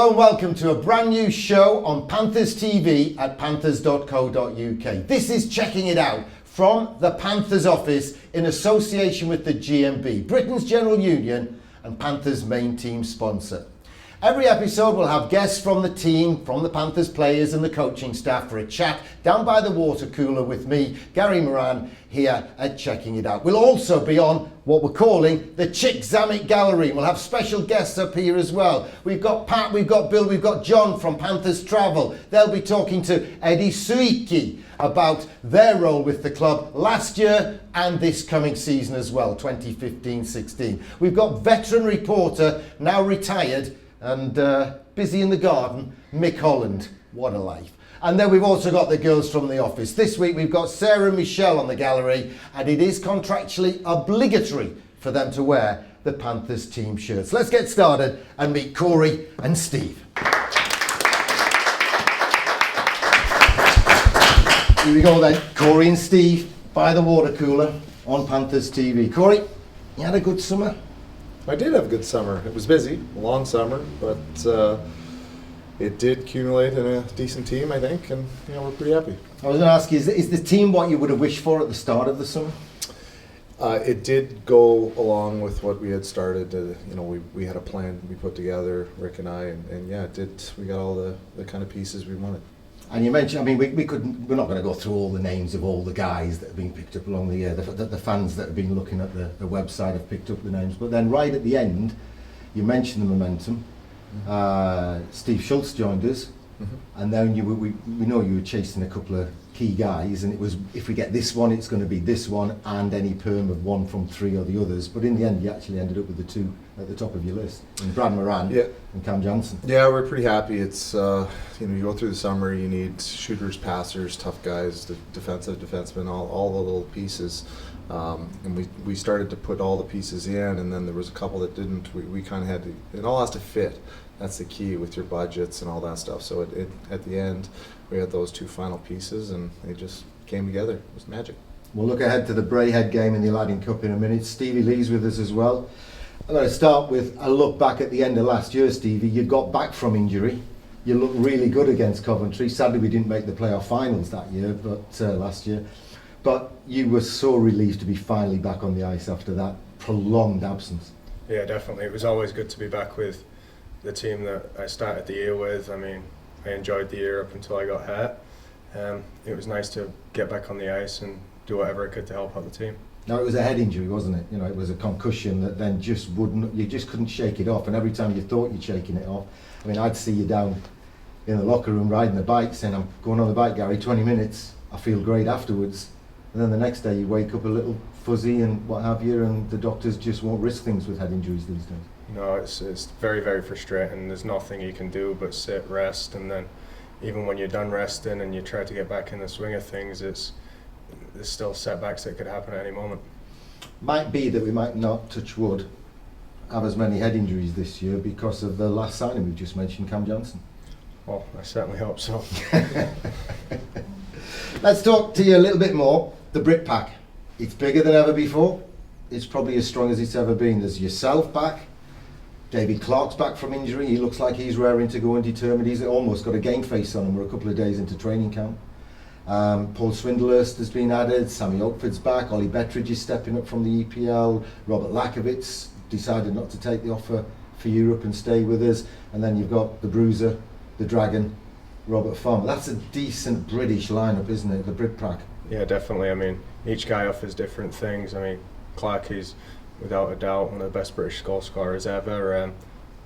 Hello and welcome to a brand new show on Panthers TV at panthers.co.uk. This is Checking It Out from the Panthers office in association with the GMB, Britain's General Union and Panthers' main team sponsor. Every episode will have guests from the team, from the Panthers players and the coaching staff for a chat down by the water cooler with me, Gary Moran, here at Checking It Out. We'll also be on what we're calling the Chick Zammit Gallery. We'll have special guests up here as well. We've got Pat, we've got Bill, we've got John from Panthers Travel. They'll be talking to Eddie Suiki about their role with the club last year and this coming season as well, 2015-16. We've got veteran reporter, now retired, and busy in the garden, Mick Holland. What a life. And then we've also got the girls from the office. This week we've got Sarah and Michelle on the gallery, and it is contractually obligatory for them to wear the Panthers team shirts. Let's get started and meet Corey and Steve. Here we go then, Corey and Steve by the water cooler on Panthers TV. Corey, you had a good summer? I did have a good summer. It was busy, a long summer, but it did accumulate in a decent team, I think, and we're pretty happy. I was going to ask you, is the team what you would have wished for at the start of the summer? It did go along with what we had started. We had a plan we put together, Rick and I, and yeah, it did. We got all the kind of pieces we wanted. And you mentioned, I mean, we're not going to go through all the names of all the guys that have been picked up along the year. The fans that have been looking at the website have picked up the names. But then right at the end, you mentioned the momentum. Steve Schultz joined us. Mm-hmm. And then we know you were chasing a couple of key guys, and it was, if we get this one, it's going to be this one and any perm of one from three or the others. But in the end, you actually ended up with the two at the top of your list, and Brad Moran and Cam Johnson. Yeah, we're pretty happy. It's you go through the summer, you need shooters, passers, tough guys, defensive defensemen, all the little pieces. And we started to put all the pieces in, and then there was a couple that didn't. We kind of had to. It all has to fit. That's the key with your budgets and all that stuff. So it at the end, we had those two final pieces, and they just came together. It was magic. We'll look ahead to the Brayhead game in the Aladdin Cup in a minute. Stevie Lee's with us as well. I'm going to start with a look back at the end of last year, Stevie. You got back from injury. You looked really good against Coventry. Sadly, we didn't make the playoff finals that year, but last year. But you were so relieved to be finally back on the ice after that prolonged absence. Yeah, definitely. It was always good to be back with the team that I started the year with. I mean, I enjoyed the year up until I got hurt. It was nice to get back on the ice and do whatever I could to help out the team. Now, it was a head injury, wasn't it? It was a concussion that then you just couldn't shake it off. And every time you thought you'd shaking it off, I mean, I'd see you down in the locker room riding the bike saying, I'm going on the bike, Gary, 20 minutes. I feel great afterwards. And then the next day you wake up a little fuzzy and what have you, and the doctors just won't risk things with head injuries these days. No, it's very, very frustrating. There's nothing you can do but sit, rest, and then even when you're done resting and you try to get back in the swing of things, there's still setbacks that could happen at any moment. Might be that we might not, touch wood, have as many head injuries this year because of the last signing we've just mentioned, Cam Johnson. Well, I certainly hope so. Let's talk to you a little bit more. The Brit Pack. It's bigger than ever before. It's probably as strong as it's ever been. There's yourself back. David Clark's back from injury. He looks like he's raring to go and determined. He's almost got a game face on him. We're a couple of days into training camp. Paul Swindlehurst has been added. Sammy Oakford's back. Ollie Bettridge is stepping up from the EPL. Robert Lakovitz decided not to take the offer for Europe and stay with us. And then you've got the Bruiser, the Dragon, Robert Farmer. That's a decent British lineup, isn't it? The Brit Pack. Yeah, definitely. I mean, each guy offers different things. I mean, Clark is without a doubt one of the best British goal scorers ever.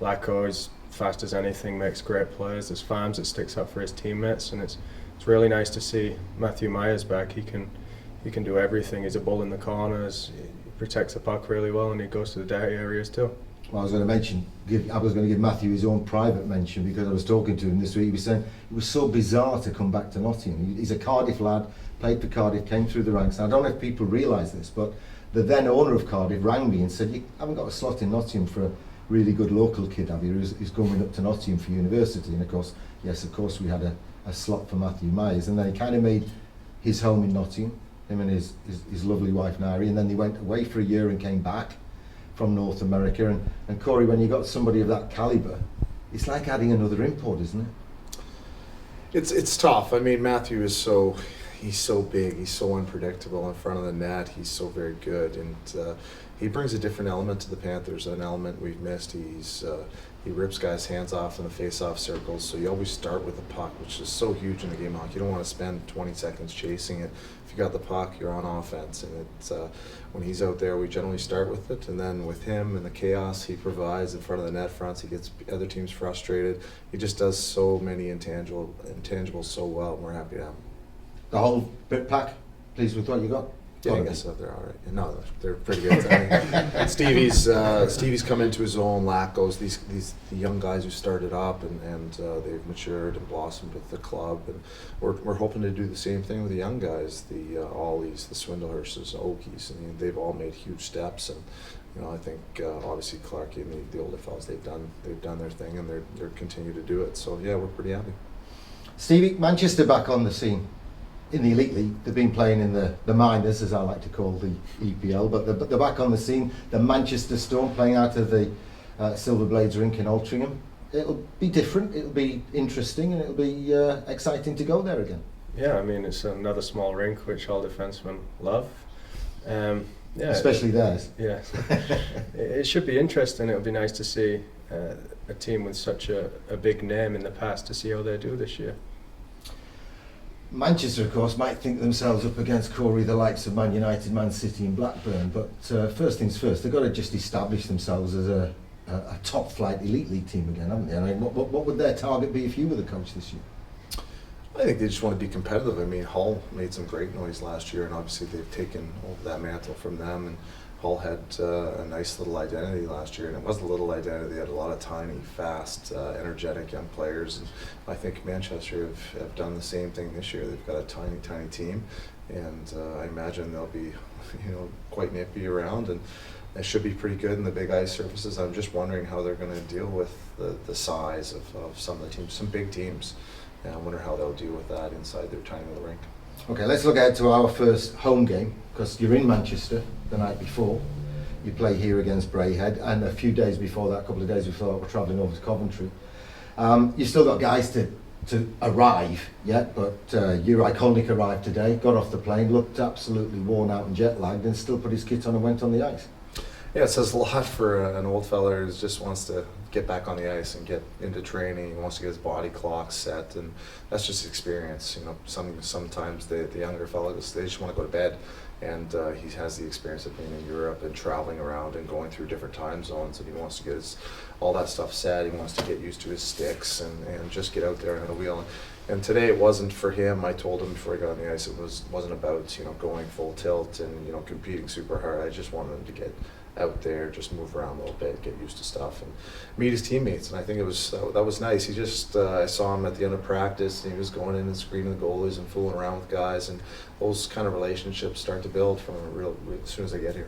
Lacko is fast as anything, makes great plays. There's Farms that sticks up for his teammates, and it's really nice to see Matthew Myers back. He can do everything. He's a bull in the corners. He protects the puck really well, and he goes to the dirty areas too. Well, I was going to give Matthew his own private mention because I was talking to him this week. He was saying it was so bizarre to come back to Nottingham. He's a Cardiff lad, played for Cardiff, came through the ranks. And I don't know if people realise this, but the then owner of Cardiff rang me and said, you haven't got a slot in Nottingham for a really good local kid, have you? Who's going up to Nottingham for university. And of course, we had a slot for Matthew Myers. And then he kind of made his home in Nottingham, him and his lovely wife Nari. And then they went away for a year and came back from North America. And Corey, when you got somebody of that calibre, it's like adding another import, isn't it? It's tough. I mean, Matthew is he's so big, he's so unpredictable in front of the net. He's so very good, and he brings a different element to the Panthers, an element we've missed. He rips guys' hands off in the face-off circles, so you always start with the puck, which is so huge in the game of hockey. You don't want to spend 20 seconds chasing it. If you got the puck, you're on offense, and it's when he's out there, we generally start with it, and then with him and the chaos he provides in front of the net fronts, he gets other teams frustrated. He just does so many intangibles so well, and we're happy to have him. The whole bit pack, pleased with what you got? Yeah, I guess so. They're all right. No, they're pretty good. I mean, Stevie's come into his own. Lacos, the young guys who started up and they've matured and blossomed with the club, and we're hoping to do the same thing with the young guys, the Ollies, the Swindlehursts, Okies. I mean, they've all made huge steps, and I think obviously Clarkie and the older fellas, they've done their thing, and they're continue to do it. So yeah, we're pretty happy. Stevie, Manchester back on the scene. In the Elite League, they've been playing in the minors, as I like to call the EPL, but they're back on the scene. The Manchester Storm playing out of the Silver Blades rink in Altrincham. It'll be different, it'll be interesting, and it'll be exciting to go there again. Yeah, I mean, it's another small rink which all defensemen love. Yeah, especially theirs. Yeah, it should be interesting. It'll be nice to see a team with such a big name in the past to see how they do this year. Manchester, of course, might think themselves up against Corey, the likes of Man United, Man City and Blackburn, but first things first, they've got to just establish themselves as a top-flight Elite League team again, haven't they? I mean, what would their target be if you were the coach this year? I think they just want to be competitive. I mean, Hull made some great noise last year, and obviously they've taken over that mantle from them, and Hull had a nice little identity last year, and it was a little identity. They had a lot of tiny, fast, energetic young players, and I think Manchester have done the same thing this year. They've got a tiny, tiny team, and I imagine they'll be, quite nippy around, and they should be pretty good in the big ice surfaces. I'm just wondering how they're going to deal with the size of some of the teams, some big teams, and I wonder how they'll deal with that inside their tiny little rink. Okay, let's look ahead to our first home game, because you're in Manchester the night before. You play here against Braehead, and a few days before that, a couple of days before that, we're travelling over to Coventry. You've still got guys to arrive yet, but Juraj Kolnick arrived today, got off the plane, looked absolutely worn out and jet lagged, and still put his kit on and went on the ice. Yeah, it says a lot for an old fella who just wants to get back on the ice and get into training. He wants to get his body clock set, and that's just experience. Sometimes the younger fellas, they just want to go to bed, and he has the experience of being in Europe and traveling around and going through different time zones, and he wants to get all that stuff set. He wants to get used to his sticks and just get out there and hit a wheel. And today it wasn't for him. I told him before he got on the ice, it wasn't about going full tilt and competing super hard. I just wanted him to get out there, just move around a little bit, get used to stuff, and meet his teammates. And I think that was nice. He just I saw him at the end of practice, and he was going in and screening the goalies and fooling around with guys, and those kind of relationships start to build from as soon as they get here.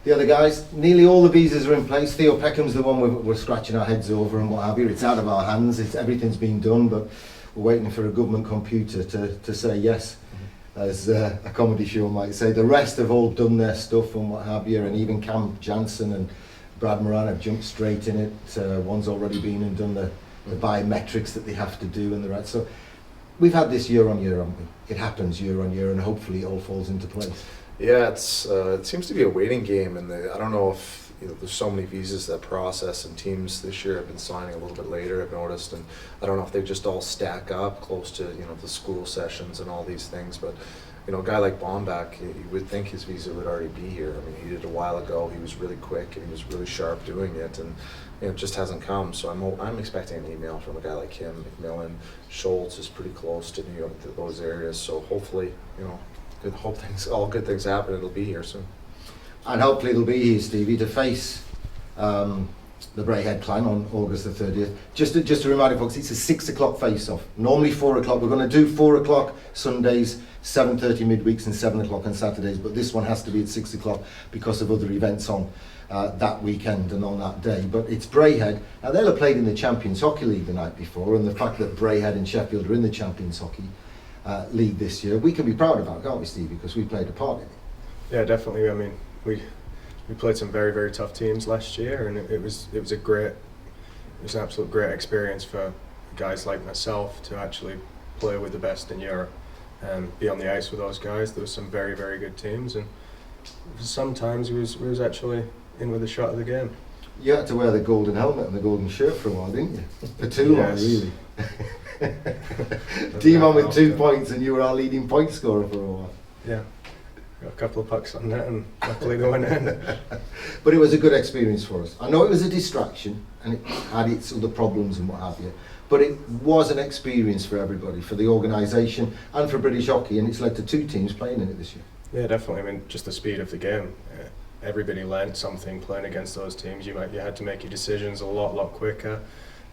The other guys, nearly all the visas are in place. Theo Peckham's the one we're scratching our heads over and what have you. It's out of our hands. Everything's been done, but we're waiting for a government computer to say yes. As a comedy show might say. The rest have all done their stuff and what have you, and even Cam Jansen and Brad Moran have jumped straight in it. One's already been and done the biometrics that they have to do and the rest. So we've had this year on year, haven't we? It happens year on year, and hopefully it all falls into place. Yeah, it seems to be a waiting game, and I don't know if there's so many visas that process, and teams this year have been signing a little bit later, I've noticed, and I don't know if they just all stack up close to the school sessions and all these things, but a guy like Bombach, you would think his visa would already be here. I mean, he did it a while ago. He was really quick and he was really sharp doing it, and it just hasn't come. So I'm expecting an email from a guy like him. McMillan, Schultz is pretty close to New York, to those areas. So hopefully, all good things happen. It'll be here soon. And hopefully it'll be here, Stevie, to face the Braehead clan on August the 30th. Just to remind you folks, it's a 6 o'clock face-off. Normally 4 o'clock. We're going to do 4 o'clock Sundays, 7:30 midweeks and 7 o'clock on Saturdays, but this one has to be at 6 o'clock because of other events on that weekend and on that day. But it's Braehead. Now they'll have played in the Champions Hockey League the night before, and the fact that Braehead and Sheffield are in the Champions Hockey League this year, we can be proud about, can't we, Stevie, because we played a part in it. Yeah, definitely. I mean, we played some very, very tough teams last year, and it was a great was an absolute great experience for guys like myself to actually play with the best in Europe and be on the ice with those guys. There were some very, very good teams, and sometimes we was actually in with a shot at the game. You had to wear the golden helmet and the golden shirt for a while, didn't you? For too long, really. Team on with 2 points, and you were our leading point scorer for a while. Yeah. Got a couple of pucks on net, and luckily they went in. But it was a good experience for us. I know it was a distraction, and it had its other problems and what have you, but it was an experience for everybody, for the organisation and for British hockey, and it's led to 2 teams playing in it this year. Yeah, definitely. I mean, just the speed of the game. Everybody learned something playing against those teams. You had to make your decisions a lot quicker,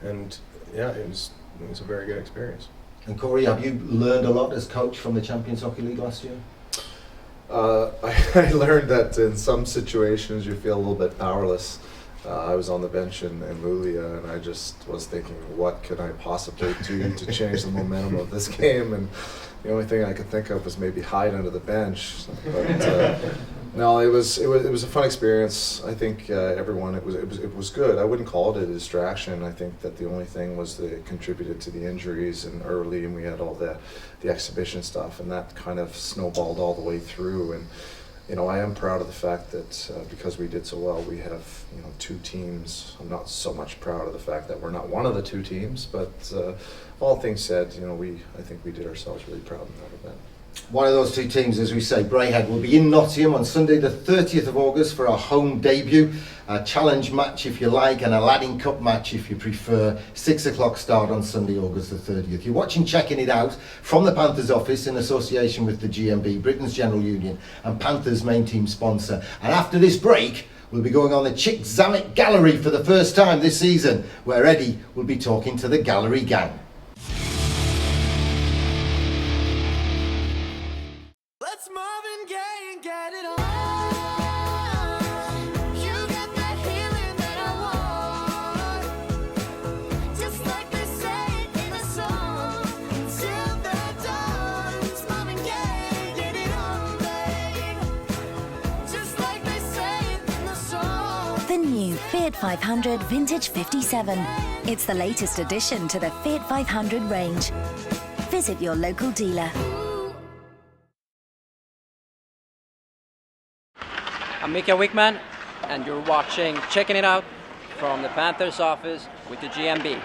and yeah, it was a very good experience. And Corey, have you learned a lot as coach from the Champions Hockey League last year? I learned that in some situations you feel a little bit powerless. I was on the bench in Luleå, and I just was thinking, what could I possibly do to change the momentum of this game? And the only thing I could think of was maybe hide under the bench. But no, it was a fun experience. I think everyone it was good. I wouldn't call it a distraction. I think that the only thing was that it contributed to the injuries and early, and we had all the exhibition stuff, and that kind of snowballed all the way through. And I am proud of the fact that because we did so well, we have 2 teams. I'm not so much proud of the fact that we're not one of the 2 teams, but all things said, I think we did ourselves really proud in that event. One of those 2 teams, as we say, Braehead, will be in Nottingham on Sunday the 30th of August for our home debut. A challenge match if you like, and a Ladding Cup match if you prefer. 6 o'clock start on Sunday, August the 30th. You're watching Checking It Out from the Panthers office in association with the GMB, Britain's General Union, and Panthers main team sponsor. And after this break, we'll be going on the Chick Zamek Gallery for the first time this season, where Eddie will be talking to the gallery gang. Let's Marvin Gaye and get it on. You got that healing that I want. Just like they say in the song. Till the dawn. It's Marvin Gaye, get it on, babe. Just like they say in the song. The new Fiat 500 Vintage 57. It's the latest addition to the Fiat 500 range. Visit your local dealer. I'm Mika Wickman, and you're watching Checking It Out from the Panthers office with the GMB.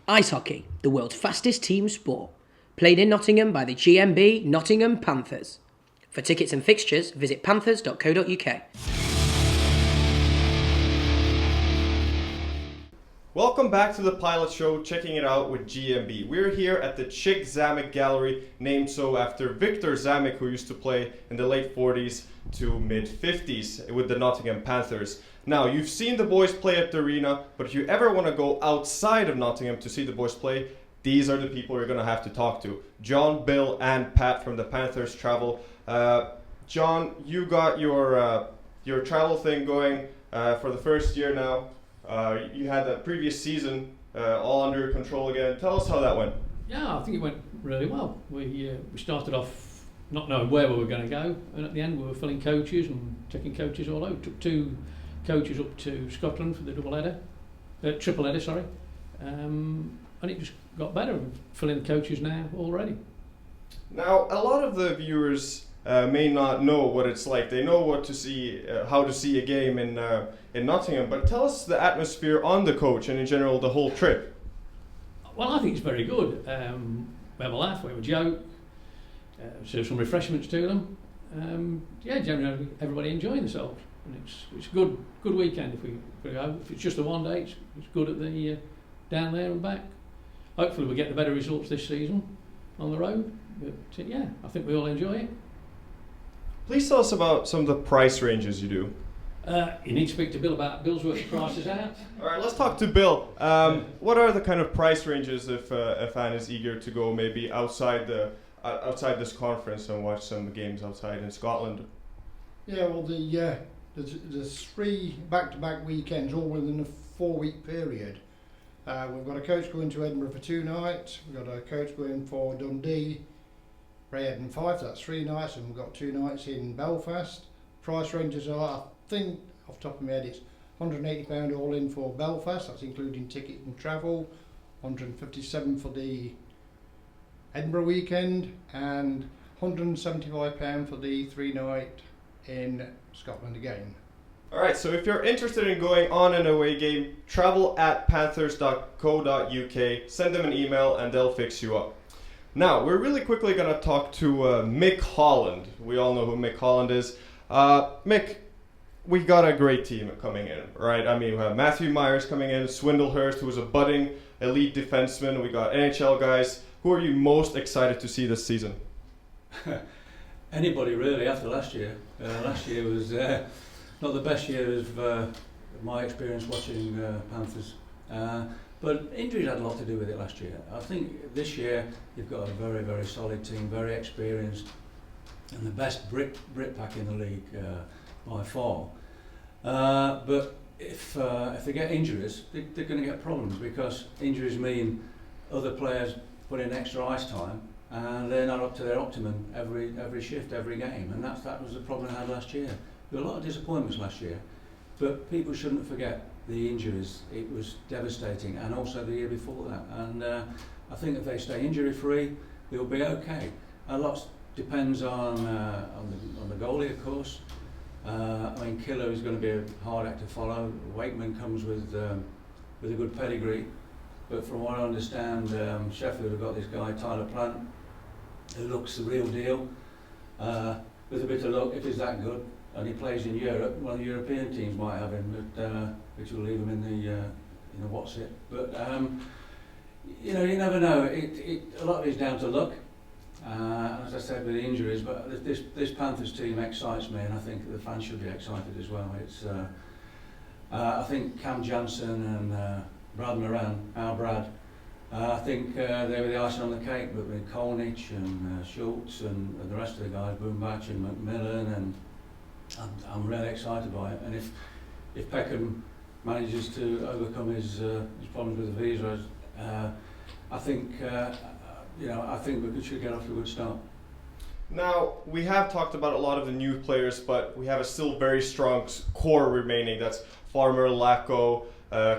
Ice hockey, the world's fastest team sport. Played in Nottingham by the GMB Nottingham Panthers. For tickets and fixtures, visit panthers.co.uk. Welcome back to the Pilot Show, Checking It Out with GMB. We're here at the Chick Zamek Gallery, named so after Victor Zamek, who used to play in the late 40s to mid-50s with the Nottingham Panthers. Now, you've seen the boys play at the arena, but if you ever want to go outside of Nottingham to see the boys play, these are the people you're going to have to talk to. John, Bill, and Pat from the Panthers Travel. John, you got your travel thing going for the first year now. You had that previous season all under your control again. Tell us how that went. Yeah, I think it went really well. We started off not knowing where we were going to go, and at the end we were filling coaches and taking coaches all over. Took 2 coaches up to Scotland for the triple header, and it just got better. We're filling the coaches now already. Now, a lot of the viewers may not know what it's like. They know what to see, how to see a game in Nottingham, but tell us the atmosphere on the coach and in general the whole trip. Well, I think it's very good. We have a laugh, we have a joke, serve some refreshments to them. Generally everybody enjoying themselves, and it's a good weekend if we go. If it's just a one day, it's good at the down there and back. Hopefully we get the better results this season on the road. But I think we all enjoy it. Please tell us about some of the price ranges you do. You need to speak to Bill about Bill's working prices out. All right, let's talk to Bill. What are the kind of price ranges if a fan is eager to go maybe outside this conference and watch some games outside in Scotland? Yeah, well, there's 3 back-to-back weekends, all within a 4-week period. We've got a coach going to Edinburgh for 2 nights. We've got a coach going for Dundee, Braehead and Fife. That's 3 nights, and we've got 2 nights in Belfast. Price ranges are, I think, off the top of my head, it's £180 all in for Belfast, that's including ticket and travel, £157 for the Edinburgh weekend, and £175 for the 3-night in Scotland again. Alright, so if you're interested in going on an away game, travel at panthers.co.uk, send them an email and they'll fix you up. Now, we're really quickly going to talk to Mick Holland. We all know who Mick Holland is. Mick, we got a great team coming in, right? I mean, we have Matthew Myers coming in, Swindlehurst, who's a budding elite defenseman. We got NHL guys. Who are you most excited to see this season? Anybody really after last year. Last year was not the best year of my experience watching Panthers. But injuries had a lot to do with it last year. I think this year you've got a very, very solid team, very experienced, and the best Brit pack in the league by far. But if they get injuries, they're going to get problems, because injuries mean other players put in extra ice time and they're not up to their optimum every shift, every game, and that was the problem I had last year. There were a lot of disappointments last year, but people shouldn't forget the injuries. It was devastating, and also the year before that. And I think if they stay injury free, they'll be okay. A lot depends on the goalie, of course. I mean, Killer is going to be a hard act to follow. Wakeman comes with a good pedigree, but from what I understand, Sheffield have got this guy Tyler Plant, who looks the real deal. With a bit of luck, if he's that good, and he plays in Europe, well, the European teams might have him, but which will leave him in the what's it. But you know, you never know. A lot of it's down to luck. As I said, with the injuries, but this Panthers team excites me, and I think the fans should be excited as well. It's I think Cam Johnson and Brad Moran, our Brad, I think they were the icing on the cake, but with Kolnich and Schultz and the rest of the guys, Boombach and McMillan, and I'm really excited by it. And if Peckham manages to overcome his problems with the visa, I think I think we should get off to a good start. Now, we have talked about a lot of the new players, but we have a still very strong core remaining. That's Farmer, Lacko,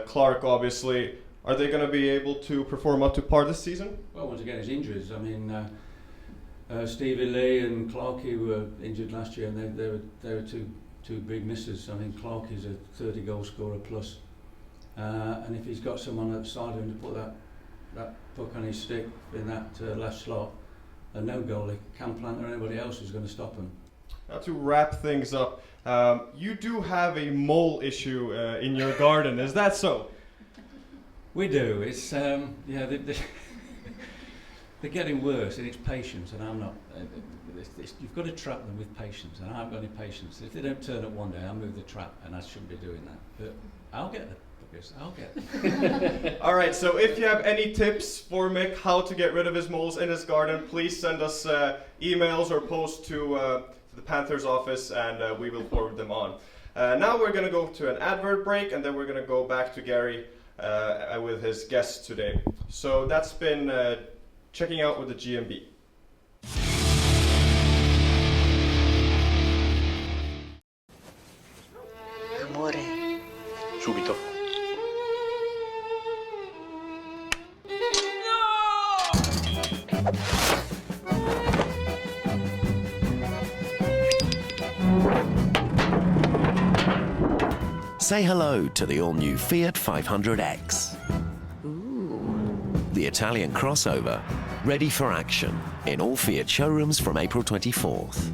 Clark, obviously. Are they going to be able to perform up to par this season? Well, once again, it's injuries. I mean, Stevie Lee and Clarkey were injured last year, and they were two big misses. I mean, Clarkey's a 30 goal scorer plus, and if he's got someone at the side of him to put that puck on his stick in that left slot, and no goalie, Cam Plant or anybody else is going to stop him. Now, to wrap things up, you do have a mole issue in your garden. Is that so? We do. It's they're getting worse, and it's patience, and I'm not. You've got to trap them with patience, and I haven't got any patience. If they don't turn up one day, I'll move the trap, and I shouldn't be doing that. But I'll get them. I'll get them. All right, so if you have any tips for Mick how to get rid of his moles in his garden, please send us emails or post to the Panthers office, and we will forward them on. Now we're going to go to an advert break, and then we're going to go back to Gary with his guests today. So that's been checking out with the GMB. Amore. Subito. Say hello to the all-new Fiat 500X. The Italian crossover, ready for action in all Fiat showrooms from April 24th.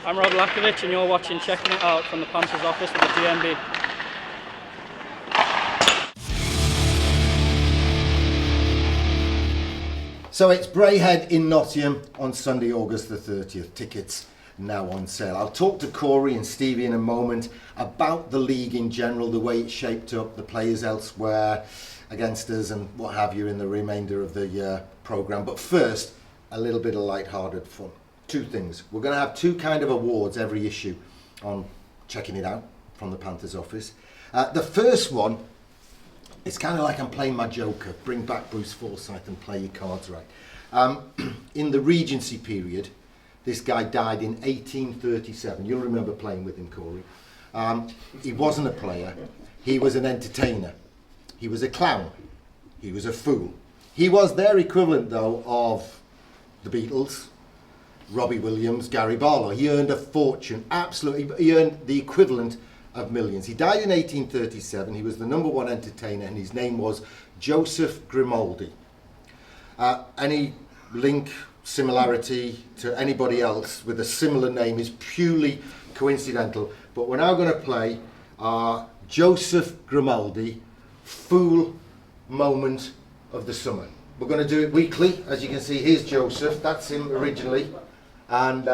I'm Rod Lakovic, and you're watching Checking It Out from the Panthers office with the GMB. So it's Brayhead in Nottingham on Sunday, August the 30th. Tickets now on sale. I'll talk to Corey and Stevie in a moment about the league in general, the way it's shaped up, the players elsewhere against us and what have you in the remainder of the programme. But first, a little bit of light-hearted fun. Two things. We're going to have two kind of awards every issue on Checking It Out from the Panthers office. The first one, it's kind of like I'm playing my Joker. Bring back Bruce Forsyth and play your cards right. In the Regency period, this guy died in 1837. You'll remember playing with him, Corey. He wasn't a player, he was an entertainer. He was a clown. He was a fool. He was their equivalent, though, of the Beatles, Robbie Williams, Gary Barlow. He earned a fortune, absolutely. He earned the equivalent of millions. He died in 1837. He was the number one entertainer, and his name was Joseph Grimaldi. Any link, similarity to anybody else with a similar name is purely coincidental. But we're now going to play Joseph Grimaldi, Fool Moment of the Summer. We're going to do it weekly. As you can see, here's Joseph. That's him originally. And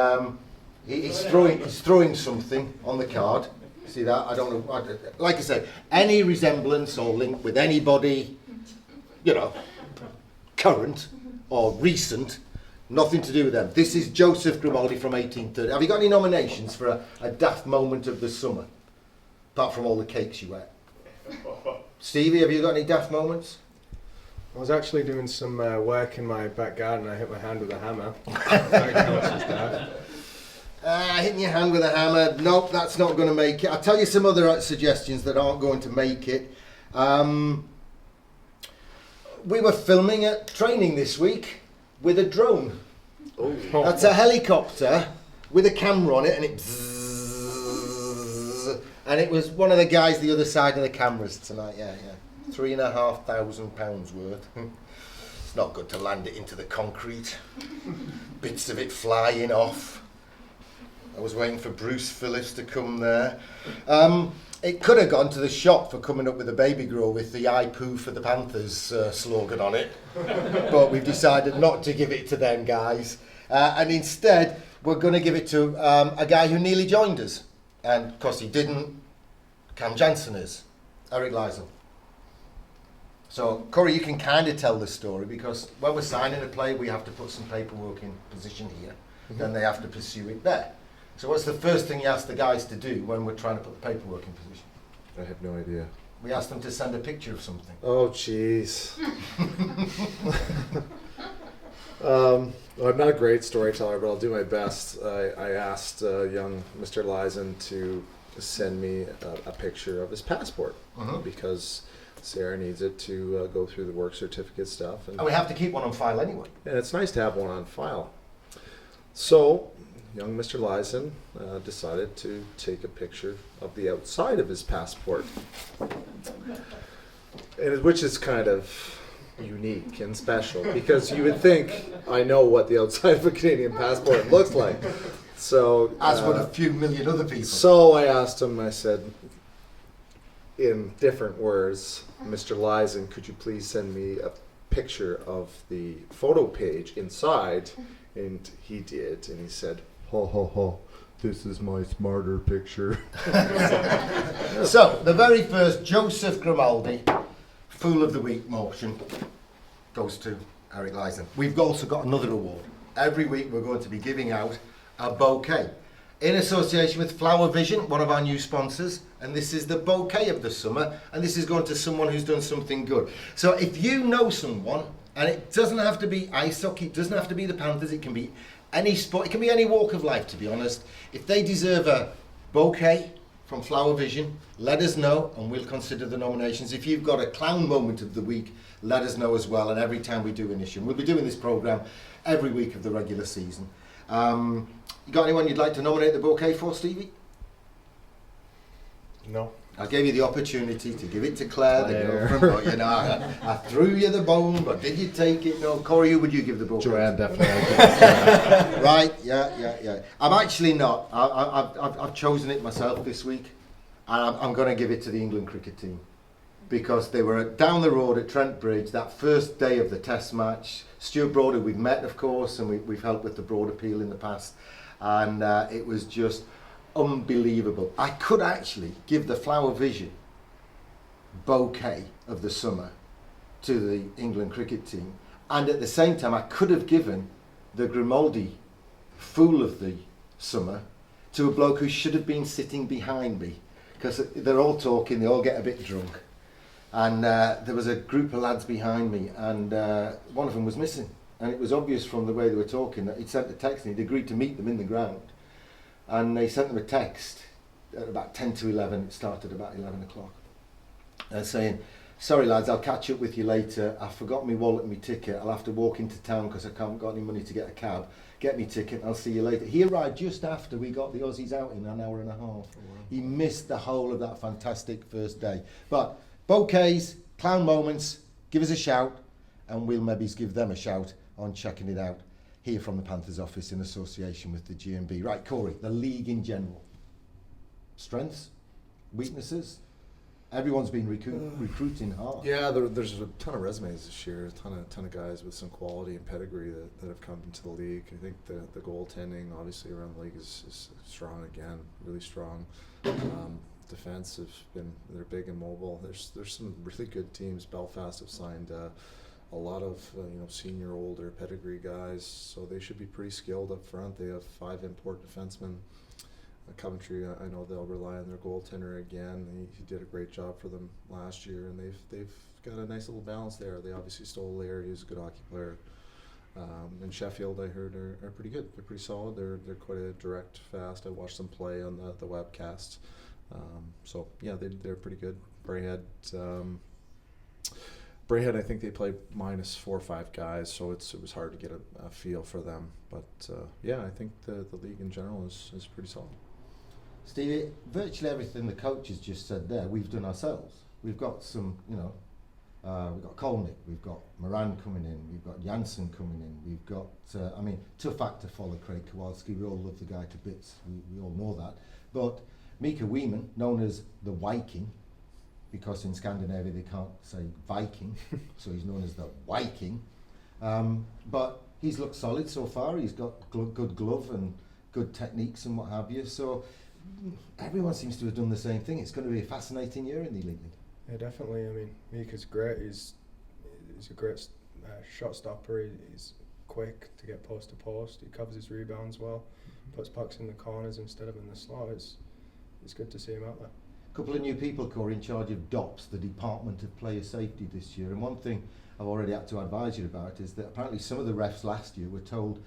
he's throwing something on the card. See that? I don't know. Like I said, any resemblance or link with anybody, you know, current or recent, nothing to do with them. This is Joseph Grimaldi from 1830. Have you got any nominations for a daft moment of the summer? Apart from all the cakes you ate. Stevie, have you got any daft moments? I was actually doing some work in my back garden. I hit my hand with a hammer. Hitting your hand with a hammer. Nope, that's not going to make it. I'll tell you some other suggestions that aren't going to make it. We were filming at training this week with a drone. Oh. That's a helicopter with a camera on it, and it bzzz, and it was one of the guys the other side of the cameras tonight. Yeah. £3,500 worth. It's not good to land it into the concrete. Bits of it flying off. I was waiting for Bruce Phillips to come there. It could have gone to the shop for coming up with a baby grow with the "I poo for the Panthers" slogan on it, but we've decided not to give it to them guys, and instead we're going to give it to a guy who nearly joined us, and because he didn't, Cam Jansen is, Eric Liesel. So, Corey, you can kind of tell the story, because when we're signing a player, we have to put some paperwork in position here, then they have to pursue it there. So what's the first thing you ask the guys to do when we're trying to put the paperwork in position? I have no idea. We ask them to send a picture of something. Oh, jeez. I'm not a great storyteller, but I'll do my best. I asked young Mr. Lizen to send me a picture of his passport, because Sarah needs it to go through the work certificate stuff. And we have to keep one on file anyway. And it's nice to have one on file. So, young Mr. Lizen decided to take a picture of the outside of his passport, which is kind of unique and special, because you would think I know what the outside of a Canadian passport looks like. So, as would a few million other people. So I asked him, I said, in different words, Mr. Lizen, could you please send me a picture of the photo page inside? And he did, and he said, "Ho ho ho, this is my smarter picture." So, the very first Joseph Grimaldi Fool of the Week motion goes to Eric Lizen. We've also got another award. Every week we're going to be giving out a bouquet in association with Flower Vision, one of our new sponsors, and this is the bouquet of the summer, and this is going to someone who's done something good. So if you know someone, and it doesn't have to be ice hockey, it doesn't have to be the Panthers, it can be any sport, it can be any walk of life, to be honest. If they deserve a bouquet from Flower Vision, let us know and we'll consider the nominations. If you've got a clown moment of the week, let us know as well, and every time we do an issue. We'll be doing this programme every week of the regular season. You got anyone you'd like to nominate the bouquet for, Stevie? No. I gave you the opportunity to give it to Claire, the girlfriend, but you know, I threw you the bone, but did you take it? No. Corey, who would you give the bouquet? Joanne, definitely. Right, yeah. I'm actually not. I've chosen it myself this week, and I'm going to give it to the England cricket team, because they were down the road at Trent Bridge that first day of the Test match. Stuart Broad, who we've met, of course, and we've helped with the Broad appeal in the past, and it was just unbelievable. I could actually give the Flower Vision bouquet of the summer to the England cricket team, and at the same time I could have given the Grimaldi Fool of the Summer to a bloke who should have been sitting behind me, because they're all talking, they all get a bit drunk, and there was a group of lads behind me, and one of them was missing. and it was obvious from the way they were talking that he'd sent a text and he'd agreed to meet them in the ground. And they sent them a text at about 10 to 11, it started about 11 o'clock, saying, sorry lads, I'll catch up with you later, I forgot my wallet and my ticket, I'll have to walk into town because I haven't got any money to get a cab, get me ticket, I'll see you later. He arrived just after we got the Aussies out in an hour and a half. Oh, wow. He missed the whole of that fantastic first day. But bouquets, clown moments, give us a shout, and we'll maybe give them a shout on checking it out here from the Panthers office in association with the GMB. Right, Corey, the league in general. Strengths, weaknesses, everyone's been recruiting hard. Yeah, there's a ton of resumes this year, a ton of guys with some quality and pedigree that have come into the league. I think the goaltending obviously around the league is strong again, really strong. Defense they're big and mobile. There's some really good teams. Belfast have signed a lot of senior, older pedigree guys, so they should be pretty skilled up front. They have 5 import defensemen. Coventry, I know they'll rely on their goaltender again. He did a great job for them last year, and they've got a nice little balance there. They obviously stole Laird, he's a good hockey player. And Sheffield, I heard, are pretty good. They're pretty solid. They're quite a direct, fast. I watched them play on the webcast. So yeah, they're pretty good. Braehead, I think they played minus 4 or 5 guys, so it was hard to get a feel for them. But yeah, I think the league in general is pretty solid. Stevie, virtually everything the coaches just said there, we've done ourselves. We've got some, we've got Kolnick, we've got Moran coming in, we've got Janssen coming in, we've got, tough act to follow Craig Kowalski, we all love the guy to bits, we all know that. But Mika Wieman, known as the Viking, because in Scandinavia they can't say Viking, so he's known as the Viking. But he's looked solid so far, he's got good glove and good techniques and what have you, so everyone seems to have done the same thing. It's going to be a fascinating year in the league. Yeah, definitely. I mean, Mika's great. He's a great shot stopper. He's quick to get post to post. He covers his rebounds well, puts pucks in the corners instead of in the slot. It's good to see him out there. A couple of new people, Corey, in charge of DOPS, the Department of Player Safety this year. And one thing I've already had to advise you about is that apparently some of the refs last year were told,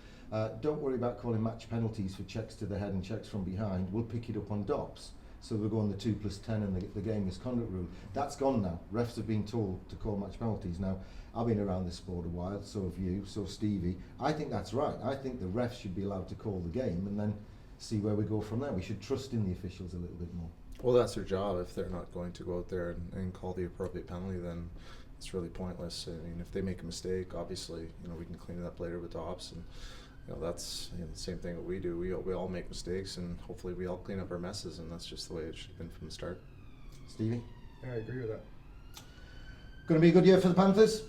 don't worry about calling match penalties for checks to the head and checks from behind. We'll pick it up on DOPS. So we'll go on the 2+10 and the game misconduct rule. That's gone now. Refs have been told to call match penalties. Now, I've been around this sport a while, so have you, so Stevie. I think that's right. I think the refs should be allowed to call the game and then see where we go from there. We should trust in the officials a little bit more. Well, that's their job. If they're not going to go out there and call the appropriate penalty, then it's really pointless. I mean, if they make a mistake, obviously, we can clean it up later with DOPS, and that's the same thing that we do. We all make mistakes, and hopefully we all clean up our messes, and that's just the way it should have been from the start. Stevie? Yeah, I agree with that. Going to be a good year for the Panthers?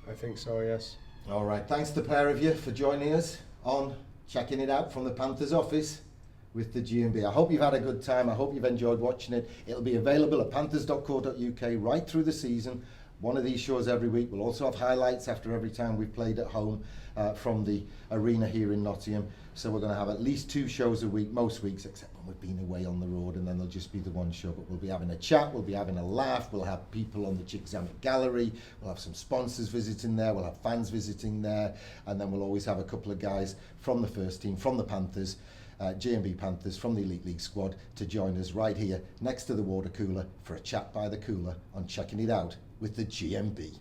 I think so, yes. All right, thanks to the pair of you for joining us on Checking It Out from the Panthers office with the GMB. I hope you've had a good time. I hope you've enjoyed watching it. It'll be available at panthers.co.uk right through the season. One of these shows every week. We'll also have highlights after every time we've played at home from the arena here in Nottingham. So we're going to have at least 2 shows a week, most weeks, except when we've been away on the road, and then there'll just be the one show. But we'll be having a chat, we'll be having a laugh, we'll have people on the Chick Zamek Gallery, we'll have some sponsors visiting there, we'll have fans visiting there, and then we'll always have a couple of guys from the first team, from the Panthers, GMB Panthers, from the Elite League squad, to join us right here next to the water cooler for a chat by the cooler on Checking It Out with the GMB.